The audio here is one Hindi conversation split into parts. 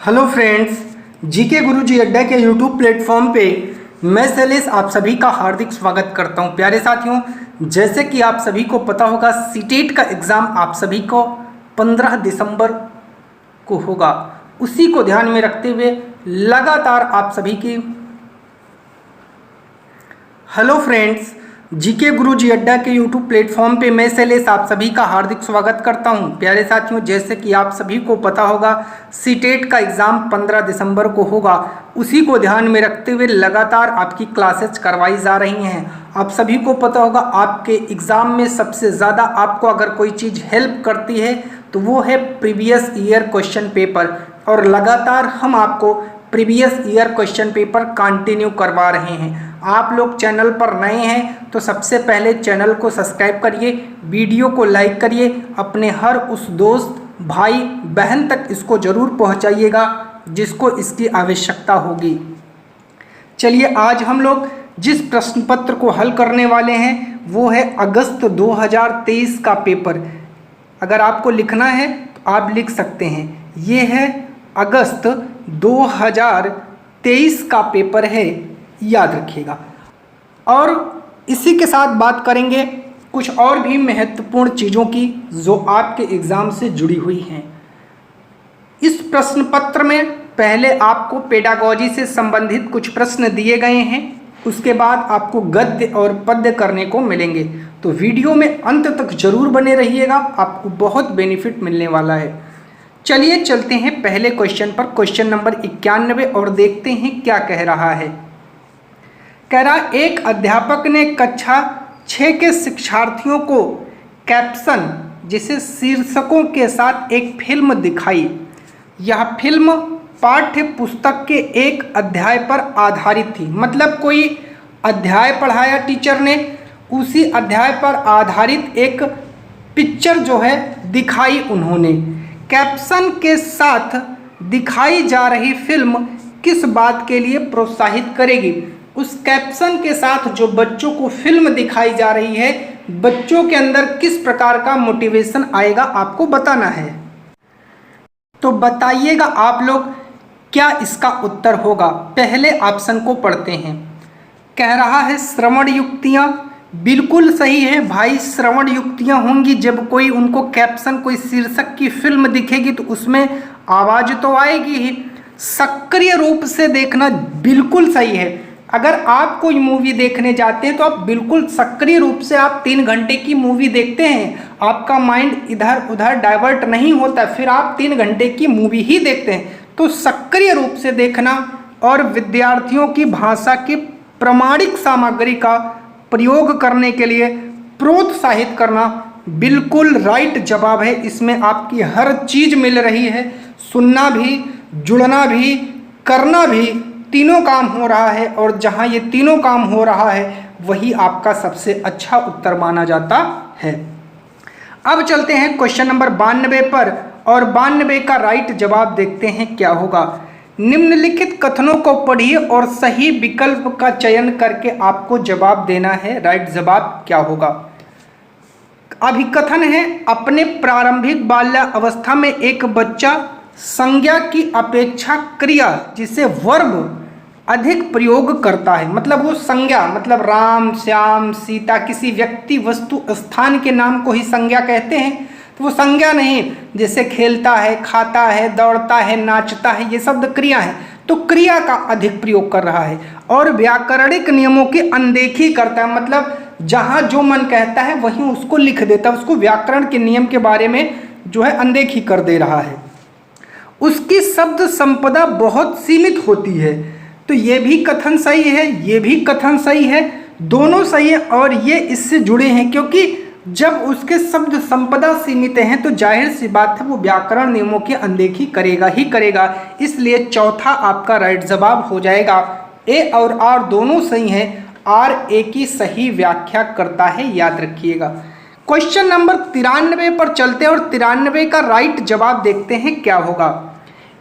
हेलो फ्रेंड्स, जीके गुरुजी अड्डा के यूट्यूब प्लेटफॉर्म पे मैं शैलेश आप सभी का हार्दिक स्वागत करता हूं। प्यारे साथियों, जैसे कि आप सभी को पता होगा, सीटेट का एग्ज़ाम आप सभी को 15 दिसंबर को होगा। उसी को ध्यान में रखते हुए लगातार आप सभी की हेलो फ्रेंड्स, जीके गुरुजी अड्डा के यूट्यूब प्लेटफॉर्म पे मैं शैलेश आप सभी का हार्दिक स्वागत करता हूं। प्यारे साथियों, जैसे कि आप सभी को पता होगा, सीटेट का एग्ज़ाम 15 दिसंबर को होगा। उसी को ध्यान में रखते हुए लगातार आपकी क्लासेस करवाई जा रही हैं। आप सभी को पता होगा, आपके एग्ज़ाम में सबसे ज़्यादा आपको अगर कोई चीज़ हेल्प करती है तो वो है प्रीवियस ईयर क्वेश्चन पेपर, और लगातार हम आपको previous year question paper continue करवा रहे हैं। आप लोग चैनल पर नए हैं तो सबसे पहले चैनल को सब्सक्राइब करिए, वीडियो को लाइक करिए, अपने हर उस दोस्त भाई बहन तक इसको ज़रूर पहुंचाइएगा जिसको इसकी आवश्यकता होगी। चलिए, आज हम लोग जिस प्रश्न पत्र को हल करने वाले हैं वो है अगस्त 2023 का पेपर। अगर आपको लिखना है तो आप लिख सकते हैं, ये है अगस्त 2023 का पेपर है, याद रखिएगा। और इसी के साथ बात करेंगे कुछ और भी महत्वपूर्ण चीज़ों की जो आपके एग्ज़ाम से जुड़ी हुई हैं। इस प्रश्न पत्र में पहले आपको पेडागोजी से संबंधित कुछ प्रश्न दिए गए हैं, उसके बाद आपको गद्य और पद्य करने को मिलेंगे। तो वीडियो में अंत तक जरूर बने रहिएगा, आपको बहुत बेनिफिट मिलने वाला है। चलिए चलते हैं पहले क्वेश्चन पर, क्वेश्चन नंबर 91, और देखते हैं क्या कह रहा है। कह रहा, एक अध्यापक ने कक्षा 6 के शिक्षार्थियों को कैप्शन जिसे शीर्षकों के साथ एक फिल्म दिखाई। यह फिल्म पाठ्य पुस्तक के एक अध्याय पर आधारित थी। मतलब कोई अध्याय पढ़ाया टीचर ने, उसी अध्याय पर आधारित एक पिक्चर जो है दिखाई उन्होंने। कैप्शन के साथ दिखाई जा रही फिल्म किस बात के लिए प्रोत्साहित करेगी। उस कैप्शन के साथ जो बच्चों को फिल्म दिखाई जा रही है, बच्चों के अंदर किस प्रकार का मोटिवेशन आएगा आपको बताना है। तो बताइएगा आप लोग क्या इसका उत्तर होगा। पहले ऑप्शन को पढ़ते हैं। कह रहा है श्रवण युक्तियाँ। बिल्कुल सही है भाई, श्रवण युक्तियाँ होंगी जब कोई उनको कैप्शन, कोई शीर्षक की फिल्म दिखेगी तो उसमें आवाज़ तो आएगी ही। सक्रिय रूप से देखना बिल्कुल सही है। अगर आप कोई मूवी देखने जाते हैं तो आप बिल्कुल सक्रिय रूप से आप 3 घंटे की मूवी देखते हैं, आपका माइंड इधर उधर डाइवर्ट नहीं होता, फिर आप 3 घंटे की मूवी ही देखते हैं। तो सक्रिय रूप से देखना और विद्यार्थियों की भाषा की प्रमाणिक सामग्री का प्रयोग करने के लिए प्रोत्साहित करना बिल्कुल राइट जवाब है। इसमें आपकी हर चीज़ मिल रही है, सुनना भी, जुड़ना भी, करना भी, तीनों काम हो रहा है। और जहां ये तीनों काम हो रहा है वही आपका सबसे अच्छा उत्तर माना जाता है। अब चलते हैं क्वेश्चन नंबर 92 पर, और 92 का राइट जवाब देखते हैं क्या होगा। निम्नलिखित कथनों को पढ़िए और सही विकल्प का चयन करके आपको जवाब देना है। राइट जवाब क्या होगा। अभिकथन है, अपने प्रारंभिक बाल्यावस्था में एक बच्चा संज्ञा की अपेक्षा क्रिया जिसे वर्ब अधिक प्रयोग करता है। मतलब वो संज्ञा, मतलब राम, श्याम, सीता, किसी व्यक्ति, वस्तु, स्थान के नाम को ही संज्ञा कहते हैं। तो वो संज्ञा नहीं, जैसे खेलता है, खाता है, दौड़ता है, नाचता है, ये शब्द क्रिया है। तो क्रिया का अधिक प्रयोग कर रहा है और व्याकरणिक नियमों की अनदेखी करता है। मतलब जहाँ जो मन कहता है वहीं उसको लिख देता है, उसको व्याकरण के नियम के बारे में जो है अनदेखी कर दे रहा है। उसकी शब्द संपदा बहुत सीमित होती है। तो ये भी कथन सही है, ये भी कथन सही है, दोनों सही है। और ये इससे जुड़े हैं क्योंकि जब उसके शब्द संपदा सीमित हैं तो जाहिर सी बात है वो व्याकरण नियमों की अनदेखी करेगा ही करेगा। इसलिए चौथा आपका राइट जवाब हो जाएगा। ए और आर दोनों सही हैं, आर ए की सही व्याख्या करता है, याद रखिएगा। क्वेश्चन नंबर 93 पर चलते हैं और 93 का राइट जवाब देखते हैं क्या होगा।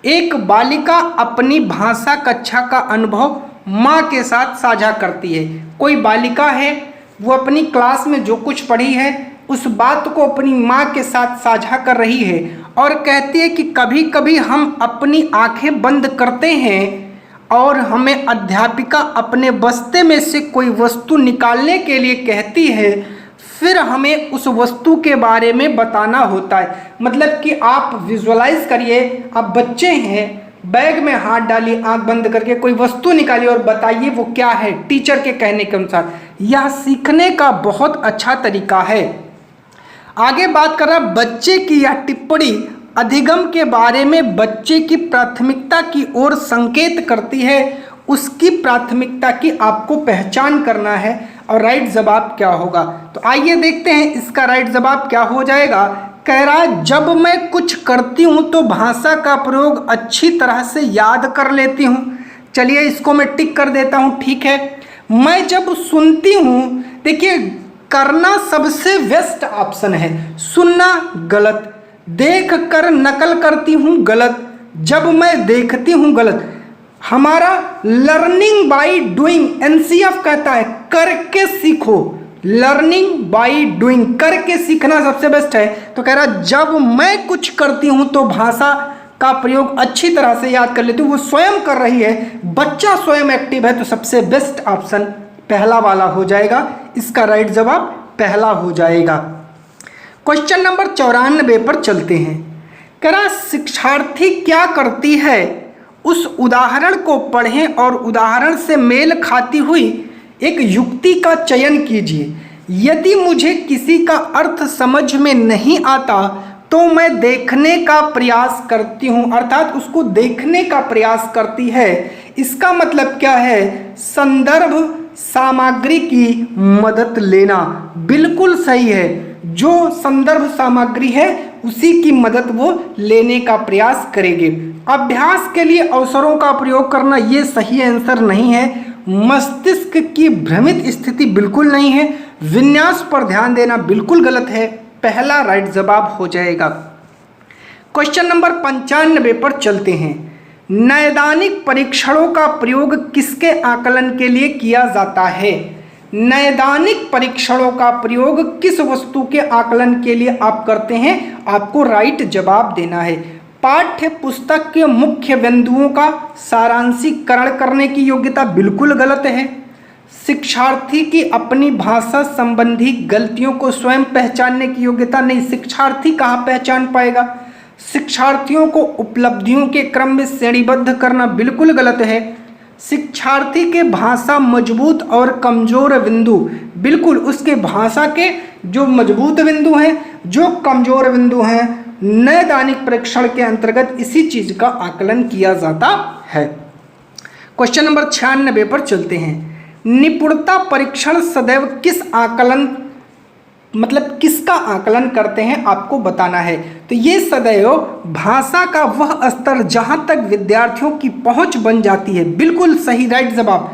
एक बालिका अपनी भाषा कक्षा का अनुभव माँ के साथ साझा करती है। कोई बालिका है, वो अपनी क्लास में जो कुछ पढ़ी है उस बात को अपनी माँ के साथ साझा कर रही है और कहती है कि कभी कभी हम अपनी आंखें बंद करते हैं और हमें अध्यापिका अपने बस्ते में से कोई वस्तु निकालने के लिए कहती है, फिर हमें उस वस्तु के बारे में बताना होता है। मतलब कि आप विजुअलाइज करिए, आप बच्चे हैं, बैग में हाथ डालिए, आंख बंद करके कोई वस्तु निकालिए और बताइए वो क्या है टीचर के कहने के अनुसार। यह सीखने का बहुत अच्छा तरीका है। आगे बात कर रहा बच्चे की यह टिप्पणी अधिगम के बारे में बच्चे की प्राथमिकता की ओर संकेत करती है। उसकी प्राथमिकता की आपको पहचान करना है और राइट जवाब क्या होगा। तो आइए देखते हैं इसका राइट जवाब क्या हो जाएगा। कह रहा है जब मैं कुछ करती हूँ तो भाषा का प्रयोग अच्छी तरह से याद कर लेती हूँ। चलिए इसको मैं टिक कर देता हूँ, ठीक है। मैं जब सुनती हूँ, देखिए करना सबसे बेस्ट ऑप्शन है, सुनना गलत, देख कर नकल करती हूँ गलत, जब मैं देखती हूँ गलत। हमारा लर्निंग बाय डूइंग, एनसीएफ कहता है करके सीखो, लर्निंग बाय डूइंग, करके सीखना सबसे बेस्ट है। तो कह रहा जब मैं कुछ करती हूँ तो भाषा का प्रयोग अच्छी तरह से याद कर लेती हूँ। वो स्वयं कर रही है, बच्चा स्वयं एक्टिव है, तो सबसे बेस्ट ऑप्शन पहला वाला हो जाएगा। इसका राइट जवाब पहला हो जाएगा। क्वेश्चन नंबर 94 पर चलते हैं। कह रहा शिक्षार्थी क्या करती है, उस उदाहरण को पढ़ें और उदाहरण से मेल खाती हुई एक युक्ति का चयन कीजिए। यदि मुझे किसी का अर्थ समझ में नहीं आता तो मैं देखने का प्रयास करती हूँ, अर्थात उसको देखने का प्रयास करती है। इसका मतलब क्या है, संदर्भ सामग्री की मदद लेना। बिल्कुल सही है, जो संदर्भ सामग्री है उसी की मदद वो लेने का प्रयास करेंगे। अभ्यास के लिए अवसरों का प्रयोग करना ये सही आंसर नहीं है। मस्तिष्क की भ्रमित स्थिति बिल्कुल नहीं है। विन्यास पर ध्यान देना बिल्कुल गलत है। पहला राइट जवाब हो जाएगा। क्वेश्चन नंबर 95 पर चलते हैं। नैदानिक परीक्षणों का प्रयोग किसके आकलन के लिए किया जाता है। नैदानिक परीक्षणों का प्रयोग किस वस्तु के आकलन के लिए आप करते हैं, आपको राइट जवाब देना है। पाठ्य पुस्तक के मुख्य बिंदुओं का सारांशीकरण करने की योग्यता बिल्कुल गलत है। शिक्षार्थी की अपनी भाषा संबंधी गलतियों को स्वयं पहचानने की योग्यता नहीं, शिक्षार्थी कहाँ पहचान पाएगा। शिक्षार्थियों को उपलब्धियों के क्रम में श्रेणीबद्ध करना बिल्कुल गलत है। शिक्षार्थी के भाषा मजबूत और कमजोर बिंदु, बिल्कुल उसके भाषा के जो मजबूत बिंदु हैं, जो कमजोर बिंदु हैं, नैदानिक परीक्षण के अंतर्गत इसी चीज का आकलन किया जाता है। क्वेश्चन नंबर 96 पर चलते हैं। निपुणता परीक्षण सदैव किस आकलन, मतलब किसका आकलन करते हैं, आपको बताना है। तो ये सदैव भाषा का वह स्तर जहां तक विद्यार्थियों की पहुंच बन जाती है। बिल्कुल सही राइट जवाब,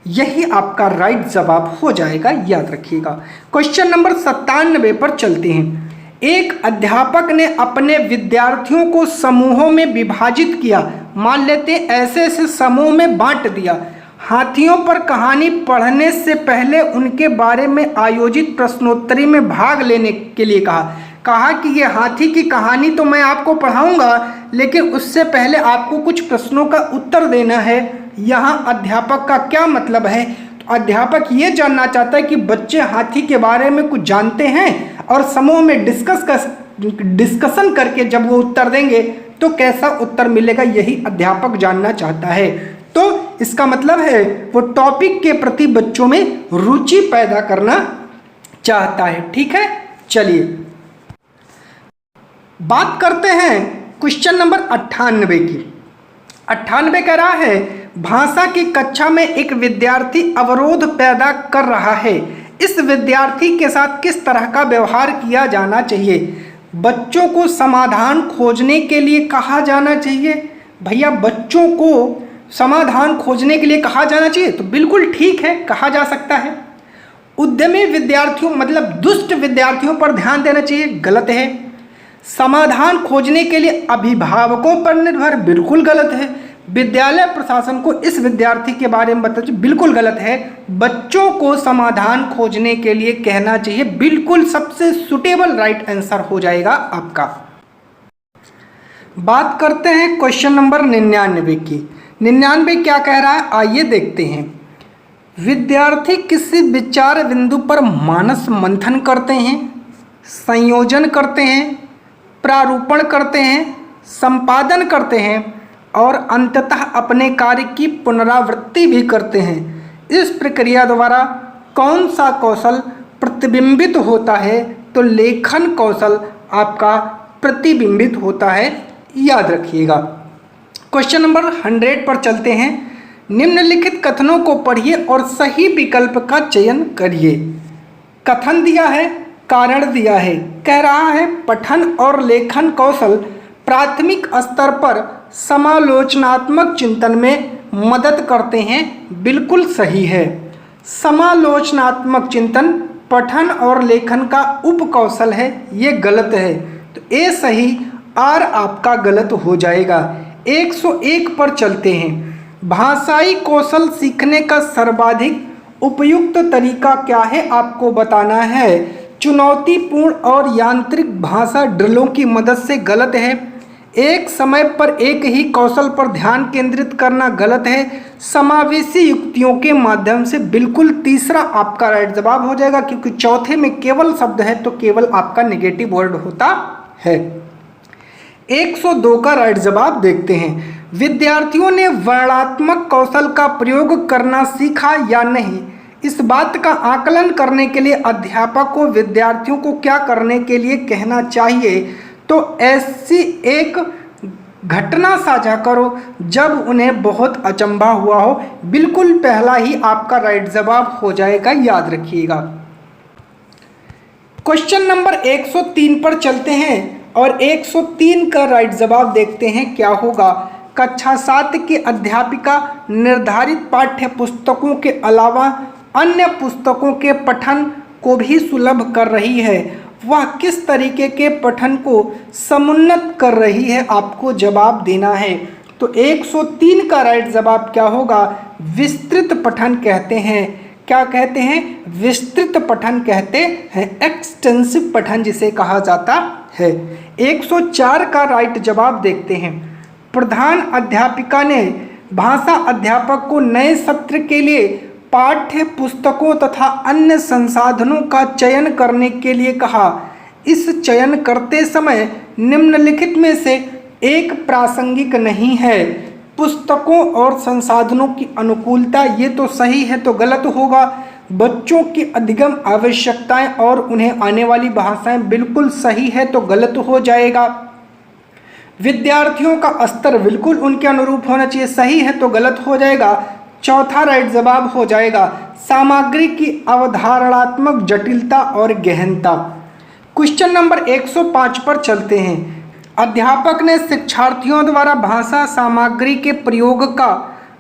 यही आपका राइट जवाब हो जाएगा, याद रखिएगा। क्वेश्चन नंबर 97 पर चलते हैं। एक अध्यापक ने अपने विद्यार्थियों को समूहों में विभाजित किया, मान लेते ऐसे ऐसे समूह में बांट दिया। हाथियों पर कहानी पढ़ने से पहले उनके बारे में आयोजित प्रश्नोत्तरी में भाग लेने के लिए कहा कि ये हाथी की कहानी तो मैं आपको पढ़ाऊंगा, लेकिन उससे पहले आपको कुछ प्रश्नों का उत्तर देना है। यहाँ अध्यापक का क्या मतलब है, तो अध्यापक ये जानना चाहता है कि बच्चे हाथी के बारे में कुछ जानते हैं, और समूह में डिस्कशन करके जब वो उत्तर देंगे तो कैसा उत्तर मिलेगा, यही अध्यापक जानना चाहता है। तो इसका मतलब है वो टॉपिक के प्रति बच्चों में रुचि पैदा करना चाहता है। ठीक है, चलिए बात करते हैं क्वेश्चन नंबर 98 की। 98 कह रहा है भाषा की कक्षा में एक विद्यार्थी अवरोध पैदा कर रहा है, इस विद्यार्थी के साथ किस तरह का व्यवहार किया जाना चाहिए। बच्चों को समाधान खोजने के लिए कहा जाना चाहिए। भैया बच्चों को समाधान खोजने के लिए कहा जाना चाहिए, तो बिल्कुल ठीक है, कहा जा सकता है। उद्यमी विद्यार्थियों मतलब दुष्ट विद्यार्थियों पर ध्यान देना चाहिए, गलत है। समाधान खोजने के लिए अभिभावकों पर निर्भर, बिल्कुल गलत है। विद्यालय प्रशासन को इस विद्यार्थी के बारे में बताना चाहिए, बिल्कुल गलत है। बच्चों को समाधान खोजने के लिए कहना चाहिए, बिल्कुल सबसे सुटेबल राइट आंसर हो जाएगा आपका। बात करते हैं क्वेश्चन नंबर 99 की। 99 क्या कह रहा है, आइए देखते हैं। विद्यार्थी किसी विचार बिंदु पर मानस मंथन करते हैं, संयोजन करते हैं, प्रारूपण करते हैं, संपादन करते हैं और अंततः अपने कार्य की पुनरावृत्ति भी करते हैं। इस प्रक्रिया द्वारा कौन सा कौशल प्रतिबिंबित होता है? तो लेखन कौशल आपका प्रतिबिंबित होता है, याद रखिएगा। क्वेश्चन नंबर 100 पर चलते हैं। निम्नलिखित कथनों को पढ़िए और सही विकल्प का चयन करिए। कथन दिया है, कारण दिया है, कह रहा है पठन और लेखन कौशल प्राथमिक स्तर पर समालोचनात्मक चिंतन में मदद करते हैं, बिल्कुल सही है। समालोचनात्मक चिंतन पठन और लेखन का उपकौशल है, ये गलत है, तो ए सही, आर आपका गलत हो जाएगा। 101 पर चलते हैं। भाषाई कौशल सीखने का सर्वाधिक उपयुक्त तरीका क्या है, आपको बताना है। चुनौतीपूर्ण और यांत्रिक भाषा ड्रिलों की मदद से गलत है। एक समय पर एक ही कौशल पर ध्यान केंद्रित करना गलत है। समावेशी युक्तियों के माध्यम से, बिल्कुल तीसरा आपका राइट जवाब हो जाएगा, क्योंकि चौथे में केवल शब्द है तो केवल आपका नेगेटिव वर्ड होता है। 102 का राइट जवाब देखते हैं। विद्यार्थियों ने वर्णनात्मक कौशल का प्रयोग करना सीखा या नहीं? इस बात का आकलन करने के लिए अध्यापक को विद्यार्थियों को क्या करने के लिए कहना चाहिए? तो ऐसी एक घटना साझा करो जब उन्हें बहुत अचंभा हुआ हो, बिल्कुल पहला ही आपका राइट जवाब हो जाएगा, याद रखिएगा। क्वेश्चन नंबर 103 पर चलते हैं और 103 का राइट जवाब देखते हैं क्या होगा। कक्षा 7 की अध्यापिका निर्धारित पाठ्य पुस्तकों के अलावा अन्य पुस्तकों के पठन को भी सुलभ कर रही है। वह किस तरीके के पठन को समुन्नत कर रही है, आपको जवाब देना है। तो 103 का राइट जवाब क्या होगा? विस्तृत पठन कहते हैं। क्या कहते हैं? विस्तृत पठन कहते हैं, एक्सटेंसिव पठन जिसे कहा जाता है। 104 का राइट जवाब देखते हैं। प्रधान अध्यापिका ने भाषा अध्यापक को नए सत्र के लिए पाठ्य पुस्तकों तथा अन्य संसाधनों का चयन करने के लिए कहा। इस चयन करते समय निम्नलिखित में से एक प्रासंगिक नहीं है। पुस्तकों और संसाधनों की अनुकूलता, ये तो सही है तो गलत होगा। बच्चों की अधिगम आवश्यकताएं और उन्हें आने वाली भाषाएं, बिल्कुल सही है तो गलत हो जाएगा। विद्यार्थियों का स्तर बिल्कुल उनके अनुरूप होना चाहिए, सही है तो गलत हो जाएगा। चौथा राइट जवाब हो जाएगा सामग्री की अवधारणात्मक जटिलता और गहनता। क्वेश्चन नंबर 105 पर चलते हैं। अध्यापक ने शिक्षार्थियों द्वारा भाषा सामग्री के प्रयोग का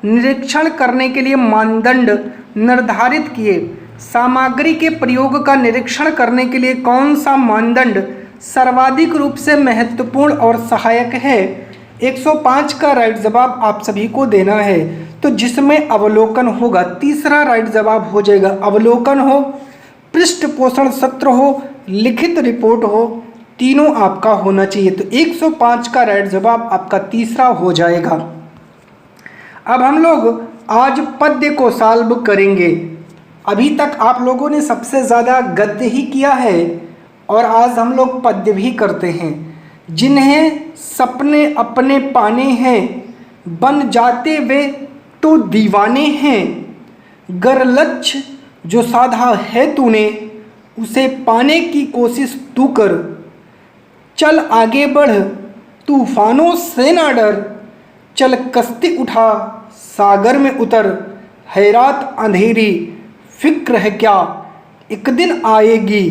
निरीक्षण करने के लिए मानदंड निर्धारित किए। सामग्री के प्रयोग का निरीक्षण करने के लिए कौन सा मानदंड सर्वाधिक रूप से महत्वपूर्ण और सहायक है? 105 का राइट जवाब आप सभी को देना है, तो जिसमें अवलोकन होगा, तीसरा राइट जवाब हो जाएगा। अवलोकन हो, पृष्ठ पोषण सत्र हो, लिखित रिपोर्ट हो, तीनों आपका होना चाहिए। तो 105 का राइट जवाब आपका तीसरा हो जाएगा। अब हम लोग आज पद्य को सॉल्व करेंगे। अभी तक आप लोगों ने सबसे ज़्यादा गद्य ही किया है और आज हम लोग पद्य भी करते हैं। जिन्हें सपने अपने पाने हैं, बन जाते वे तो दीवाने हैं। गर लक्ष्य जो साधा है तूने, उसे पाने की कोशिश तू कर। चल आगे बढ़, तूफानों से ना डर। चल कश्ती उठा, सागर में उतर। है रात अंधेरी, फिक्र है क्या, एक दिन आएगी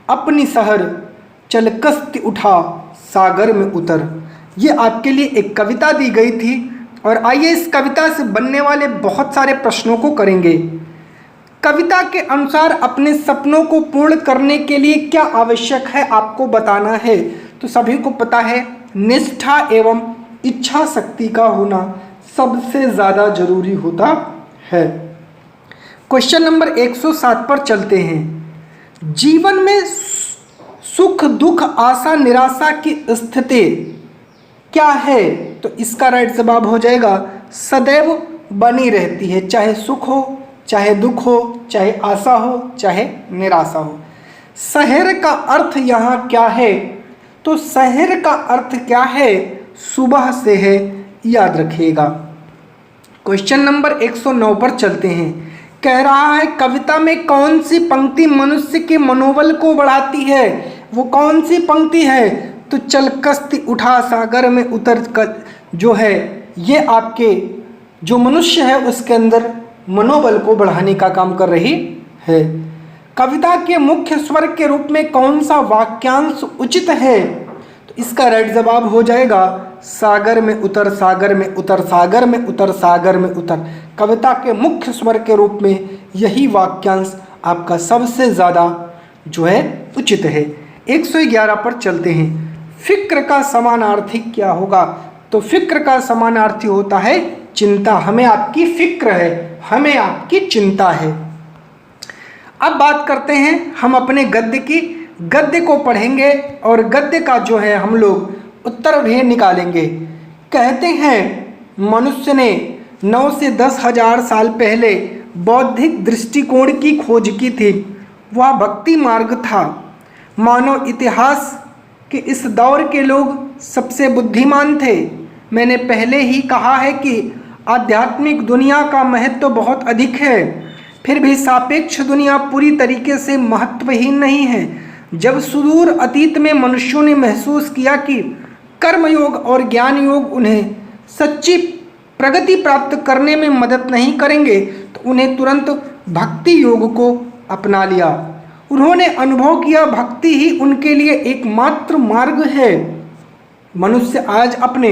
अपनी शहर। चल कश्ती उठा, सागर में उतर। ये आपके लिए एक कविता दी गई थी और आइए इस कविता से बनने वाले बहुत सारे प्रश्नों को करेंगे। कविता के अनुसार अपने सपनों को पूर्ण करने के लिए क्या आवश्यक है, आपको बताना है। तो सभी को पता है, निष्ठा एवं इच्छा शक्ति का होना। सबसे ज़्यादा जरूरी होता है। क्वेश्चन नंबर 107 पर चलते हैं। जीवन में सुख दुख आशा निराशा की स्थिति क्या है? तो इसका राइट जवाब हो जाएगा सदैव बनी रहती है, चाहे सुख हो, चाहे दुख हो, चाहे आशा हो, चाहे निराशा हो। शहर का अर्थ यहाँ क्या है? तो शहर का अर्थ क्या है? सुबह से है, याद रखिएगा। क्वेश्चन नंबर 109 पर चलते हैं। कह रहा है कविता में कौन सी पंक्ति मनुष्य के मनोबल को बढ़ाती है? वो कौन सी पंक्ति है? तो चल कश्ती उठा सागर में उतर कर, जो है ये आपके जो मनुष्य है उसके अंदर मनोबल को बढ़ाने का काम कर रही है। कविता के मुख्य स्वर के रूप में कौन सा वाक्यांश उचित है? तो इसका राइट जवाब हो जाएगा सागर में उतर, सागर में उतर, सागर में उतर, सागर में उतर। कविता के मुख्य स्वर के रूप में यही वाक्यांश आपका सबसे ज़्यादा जो है उचित है। 111 पर चलते हैं। फिक्र का समानार्थी क्या होगा? तो फिक्र का समानार्थी होता है चिंता। हमें आपकी फिक्र है, हमें आपकी चिंता है। अब बात करते हैं हम अपने गद्य की। गद्य को पढ़ेंगे और गद्य का जो है हम लोग उत्तर भी निकालेंगे। कहते हैं मनुष्य ने 9 से 10 हजार साल पहले बौद्धिक दृष्टिकोण की खोज की थी। वह भक्ति मार्ग था। मानव इतिहास के इस दौर के लोग सबसे बुद्धिमान थे। मैंने पहले ही कहा है कि आध्यात्मिक दुनिया का महत्व तो बहुत अधिक है, फिर भी सापेक्ष दुनिया पूरी तरीके से महत्वहीन नहीं है। जब सुदूर अतीत में मनुष्यों ने महसूस किया कि कर्मयोग और ज्ञान योग उन्हें सच्ची प्रगति प्राप्त करने में मदद नहीं करेंगे, तो उन्हें तुरंत भक्ति योग को अपना लिया। उन्होंने अनुभव किया भक्ति ही उनके लिए एकमात्र मार्ग है। मनुष्य आज अपने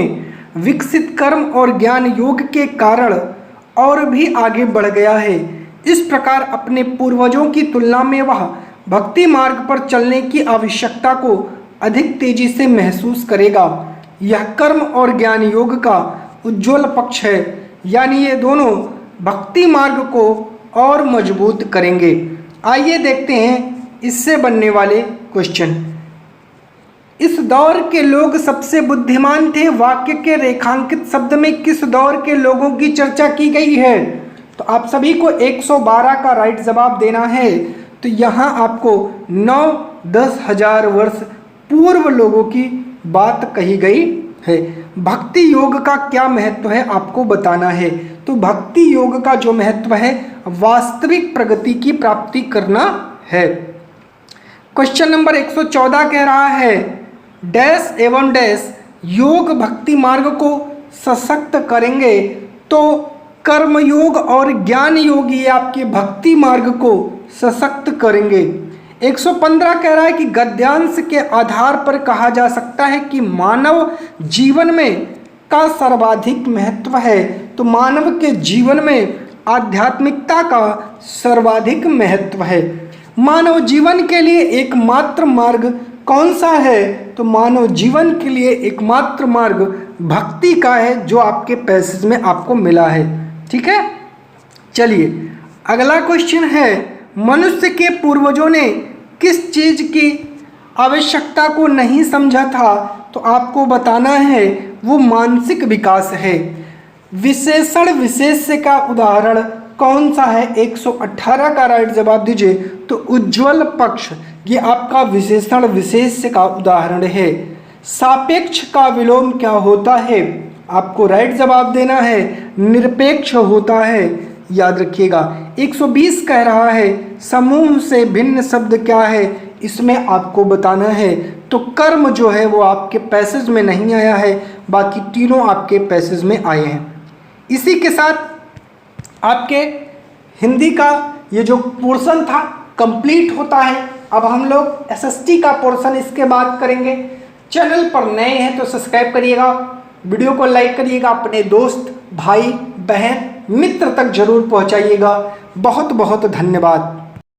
विकसित कर्म और ज्ञान योग के कारण और भी आगे बढ़ गया है। इस प्रकार अपने पूर्वजों की तुलना में वह भक्ति मार्ग पर चलने की आवश्यकता को अधिक तेजी से महसूस करेगा। यह कर्म और ज्ञान योग का उज्ज्वल पक्ष है, यानी ये दोनों भक्ति मार्ग को और मजबूत करेंगे। आइए देखते हैं इससे बनने वाले क्वेश्चन। इस दौर के लोग सबसे बुद्धिमान थे। वाक्य के रेखांकित शब्द में किस दौर के लोगों की चर्चा की गई है? तो आप सभी को 112 का राइट जवाब देना है। तो यहाँ आपको 9-10 हजार वर्ष पूर्व लोगों की बात कही गई है। भक्ति योग का क्या महत्व है आपको बताना है। तो भक्ति योग का जो महत्व है वास्तविक प्रगति की प्राप्ति करना है। क्वेश्चन नंबर 114 कह रहा है डैश एवं डैश योग भक्ति मार्ग को सशक्त करेंगे। तो कर्म योग और ज्ञान योग ये आपके भक्ति मार्ग को सशक्त करेंगे। 115 कह रहा है कि गद्यांश के आधार पर कहा जा सकता है कि मानव जीवन में का सर्वाधिक महत्व है। तो मानव के जीवन में आध्यात्मिकता का सर्वाधिक महत्व है। मानव जीवन के लिए एकमात्र मार्ग कौन सा है? तो मानव जीवन के लिए एकमात्र मार्ग भक्ति का है, जो आपके पैसेज में आपको मिला है। ठीक है, चलिए अगला क्वेश्चन है मनुष्य के पूर्वजों ने किस चीज की आवश्यकता को नहीं समझा था? तो आपको बताना है वो मानसिक विकास है। विशेषण विशेष्य का उदाहरण कौन सा है? 118 का राइट जवाब दीजिए। तो उज्ज्वल पक्ष ये आपका विशेषण विशेष्य का उदाहरण है। सापेक्ष का विलोम क्या होता है? आपको राइट जवाब देना है निरपेक्ष होता है, याद रखिएगा। 120 कह रहा है समूह से भिन्न शब्द क्या है? इसमें आपको बताना है। तो कर्म जो है वो आपके पैसेज में नहीं आया है, बाकी तीनों आपके पैसेज में आए हैं। इसी के साथ आपके हिंदी का ये जो पोर्शन था कंप्लीट होता है। अब हम लोग एसएसटी का पोर्शन इसके बाद करेंगे। चैनल पर नए हैं तो सब्सक्राइब करिएगा, वीडियो को लाइक करिएगा, अपने दोस्त भाई बहन मित्र तक जरूर पहुंचाइएगा। बहुत बहुत धन्यवाद।